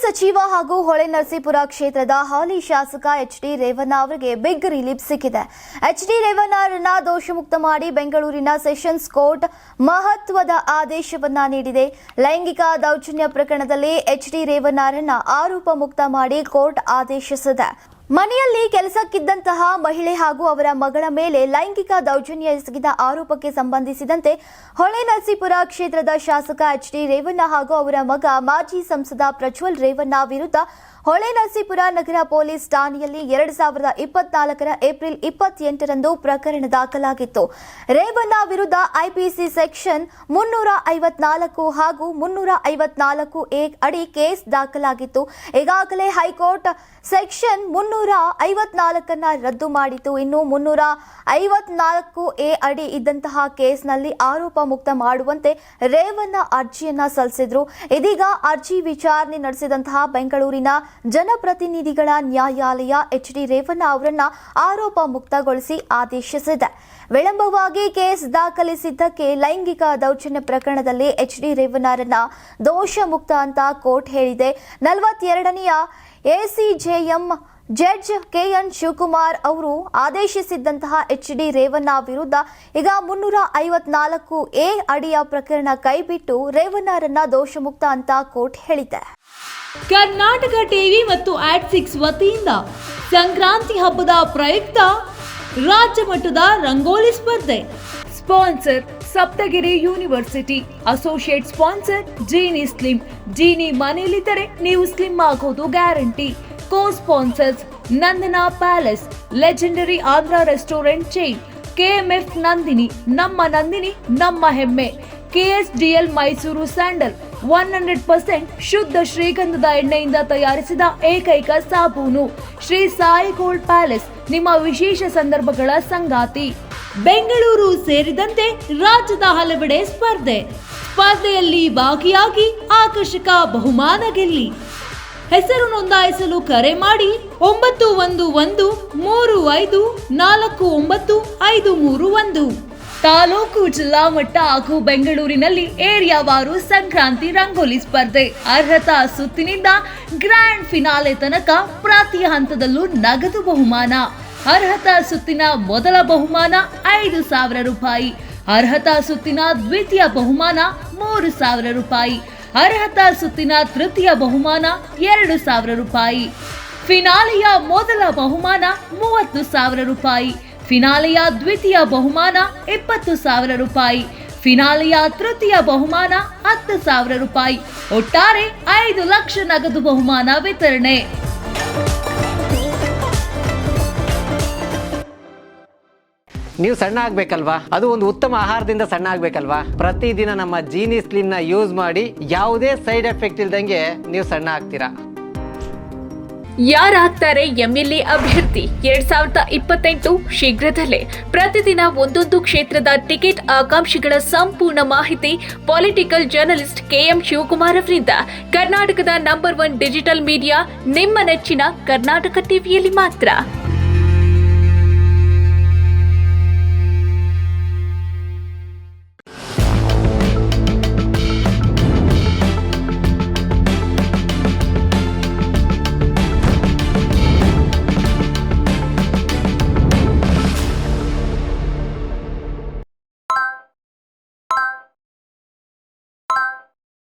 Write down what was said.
ಸಚಿವ ಹಾಗೂ ಹೊಳೆನರಸೀಪುರ ಕ್ಷೇತ್ರದ ಹಾಲಿ ಶಾಸಕ ಎಚ್.ಡಿ. ರೇವಣ್ಣ ಅವರಿಗೆ ಬಿಗ್ ರಿಲೀಫ್ ಸಿಕ್ಕಿದೆ. ಎಚ್.ಡಿ. ರೇವಣ್ಣರನ್ನ ದೋಷಮುಕ್ತ ಮಾಡಿ ಬೆಂಗಳೂರಿನ ಸೆಷನ್ಸ್ ಕೋರ್ಟ್ ಮಹತ್ವದ ಆದೇಶವನ್ನ ನೀಡಿದೆ. ಲೈಂಗಿಕ ದೌರ್ಜನ್ಯ ಪ್ರಕರಣದಲ್ಲಿ ಎಚ್.ಡಿ. ರೇವಣ್ಣರನ್ನ ಆರೋಪ ಮುಕ್ತ ಮಾಡಿ ಕೋರ್ಟ್ ಆದೇಶಿಸಿದೆ. ಮನೆಯಲ್ಲಿ ಕೆಲಸಕ್ಕಿದ್ದಂತಹ ಮಹಿಳೆ ಹಾಗೂ ಅವರ ಮಗಳ ಮೇಲೆ ಲೈಂಗಿಕ ದೌರ್ಜನ್ಯ ಎಸಗಿದ ಆರೋಪಕ್ಕೆ ಸಂಬಂಧಿಸಿದಂತೆ ಹೊಳೆನರಸೀಪುರ ಕ್ಷೇತ್ರದ ಶಾಸಕ ಎಚ್.ಡಿ. ರೇವಣ್ಣ ಹಾಗೂ ಅವರ ಮಗ ಮಾಜಿ ಸಂಸದ ಪ್ರಜ್ವಲ್ ರೇವಣ್ಣ ವಿರುದ್ಧ ಹೊಳೆನರಸೀಪುರ ನಗರ ಪೊಲೀಸ್ ಠಾಣೆಯಲ್ಲಿ 2024 ಏಪ್ರಿಲ್ 28ರಂದು ಪ್ರಕರಣ ದಾಖಲಾಗಿತ್ತು. ರೇವಣ್ಣ ವಿರುದ್ಧ ಐಪಿಸಿ ಸೆಕ್ಷನ್ 354 ಹಾಗೂ 354A ಅಡಿ ಕೇಸ್ ದಾಖಲಾಗಿತ್ತು. ಈಗಾಗಲೇ ಹೈಕೋರ್ಟ್ ಸೆಕ್ಷನ್ 354 ರದ್ದು ಮಾಡಿತು. ಇನ್ನು 354A ಅಡಿ ಇದ್ದಂತಹ ಕೇಸ್ನಲ್ಲಿ ಆರೋಪ ಮುಕ್ತ ಮಾಡುವಂತೆ ರೇವಣ್ಣ ಅರ್ಜಿಯನ್ನ ಸಲ್ಲಿಸಿದ್ರು. ಇದೀಗ ಅರ್ಜಿ ವಿಚಾರಣೆ ನಡೆಸಿದಂತಹ ಬೆಂಗಳೂರಿನ ಜನಪ್ರತಿನಿಧಿಗಳ ನ್ಯಾಯಾಲಯ ಎಚ್.ಡಿ. ರೇವಣ್ಣ ಅವರನ್ನ ಆರೋಪ ಮುಕ್ತಗೊಳಿಸಿ ಆದೇಶಿಸಿದೆ. ವಿಳಂಬವಾಗಿ ಕೇಸ್ ದಾಖಲಿಸಿದ್ದಕ್ಕೆ ಲೈಂಗಿಕ ದೌರ್ಜನ್ಯ ಪ್ರಕರಣದಲ್ಲಿ ಎಚ್.ಡಿ. ರೇವಣ್ಣರನ್ನ ದೋಷ ಮುಕ್ತ ಅಂತ ಕೋರ್ಟ್ ಹೇಳಿದೆ. 42ನೇ ಎಸಿಜೆಎಂ ಜಡ್ಜ್ ಕೆಎನ್ ಶಿವಕುಮಾರ್ ಅವರು ಆದೇಶಿಸಿದ್ದಂತಹ ಎಚ್.ಡಿ. ರೇವಣ್ಣ ವಿರುದ್ಧ ಈಗ 354A ಅಡಿಯ ಪ್ರಕರಣ ಕೈಬಿಟ್ಟು ರೇವಣ್ಣರನ್ನ ದೋಷಮುಕ್ತ ಅಂತ ಕೋರ್ಟ್ ಹೇಳಿದೆ. ಕರ್ನಾಟಕ ಟಿವಿ ಮತ್ತು ಆಟ್6 ವತಿಯಿಂದ ಸಂಕ್ರಾಂತಿ ಹಬ್ಬದ ಪ್ರಯುಕ್ತ ರಾಜ್ಯ ಮಟ್ಟದ ರಂಗೋಲಿ ಸ್ಪರ್ಧೆ. Sponsor Sapthagiri university. Associate sponsor Jeeni slim. Jeeni ಮನೆಯಲ್ಲಿದ್ದರೆ ನೀವು ಸ್ಲಿಮ್ ಆಗೋದು guarantee. Co sponsors Nandana palace, legendary Andhra restaurant chain, KMF Nandini, Nandini ನಮ್ಮ ಹೆಮ್ಮೆ, ಕೆಎಸ್ಡಿಎಲ್ ಮೈಸೂರು ಸ್ಯಾಂಡಲ್ 100% ಶುದ್ಧ ಶ್ರೀಗಂಧದ ಎಣ್ಣೆಯಿಂದ ತಯಾರಿಸಿದ ಏಕೈಕ ಸಾಬೂನು. ಶ್ರೀ ಸಾಯಿ ಗೋಲ್ಡ್ ಪ್ಯಾಲೇಸ್ ನಿಮ್ಮ ವಿಶೇಷ ಸಂದರ್ಭಗಳ ಸಂಗಾತಿ. ಬೆಂಗಳೂರು ಸೇರಿದಂತೆ ರಾಜ್ಯದ ಹಲವೆಡೆ ಸ್ಪರ್ಧೆಯಲ್ಲಿ ಭಾಗಿಯಾಗಿ ಆಕರ್ಷಕ ಬಹುಮಾನ ಗೆಲ್ಲಿ. ಹೆಸರು ನೋಂದಾಯಿಸಲು ಕರೆ ಮಾಡಿ 9113549531. ತಾಲೂಕು, ಜಿಲ್ಲಾ ಮಟ್ಟ ಹಾಗೂ ಬೆಂಗಳೂರಿನಲ್ಲಿ ಏರಿಯಾವಾರು ಸಂಕ್ರಾಂತಿ ರಂಗೋಲಿ ಸ್ಪರ್ಧೆ. ಅರ್ಹತಾ ಸುತ್ತಿನಿಂದ ಗ್ರ್ಯಾಂಡ್ ಫಿನಾಲೆ ತನಕ ಪ್ರತಿ ಹಂತದಲ್ಲೂ ನಗದು ಬಹುಮಾನ. ಅರ್ಹತಾ ಸುತ್ತಿನ ಮೊದಲ ಬಹುಮಾನ 5,000 ರೂಪಾಯಿ. ಅರ್ಹತಾ ಸುತ್ತಿನ ದ್ವಿತೀಯ ಬಹುಮಾನ 3,000 ರೂಪಾಯಿ. ಅರ್ಹತಾ ಸುತ್ತಿನ ತೃತೀಯ ಬಹುಮಾನ 2,000 ರೂಪಾಯಿ. ಫಿನಾಲೆಯ ಮೊದಲ ಬಹುಮಾನ 30,000 ರೂಪಾಯಿ. ಫಿನಾಲೆಯ ದ್ವಿತೀಯ ಬಹುಮಾನ 20,000 ರೂಪಾಯಿ. ಫಿನಾಲೆಯ ತೃತೀಯ ಬಹುಮಾನ 10,000 ರೂಪಾಯಿ. ಒಟ್ಟಾರೆ 5 ಲಕ್ಷ ನಗದು ಬಹುಮಾನ ವಿತರಣೆ. ನೀವು ಸಣ್ಣ ಆಗ್ಬೇಕಲ್ವಾ? ಅದು ಒಂದು ಉತ್ತಮ ಆಹಾರದಿಂದ ಸಣ್ಣ ಆಗ್ಬೇಕಲ್ವಾ? ಪ್ರತಿದಿನ ನಮ್ಮ ಜೀನಿ ಸ್ಲಿಮ್ ನ ಯೂಸ್ ಮಾಡಿ ಯಾವುದೇ ಸೈಡ್ ಎಫೆಕ್ಟ್ ಇಲ್ದಂಗೆ ನೀವು ಸಣ್ಣ ಆಗ್ತೀರಾ. ಯಾರಾಗ್ತಾರೆ ಎಂಎಲ್ಎ ಅಭ್ಯರ್ಥಿ 2028 ಶೀಘ್ರದಲ್ಲೇ. ಪ್ರತಿದಿನ ಒಂದೊಂದು ಕ್ಷೇತ್ರದ ಟಿಕೆಟ್ ಆಕಾಂಕ್ಷಿಗಳ ಸಂಪೂರ್ಣ ಮಾಹಿತಿ ಪೊಲಿಟಿಕಲ್ ಜರ್ನಲಿಸ್ಟ್ ಕೆಎಂ ಶಿವಕುಮಾರ್ ಅವರಿಂದ. ಕರ್ನಾಟಕದ ನಂಬರ್ 1 ಡಿಜಿಟಲ್ ಮೀಡಿಯಾ ನಿಮ್ಮ ನೆಚ್ಚಿನ ಕರ್ನಾಟಕ ಟಿವಿಯಲ್ಲಿ ಮಾತ್ರ.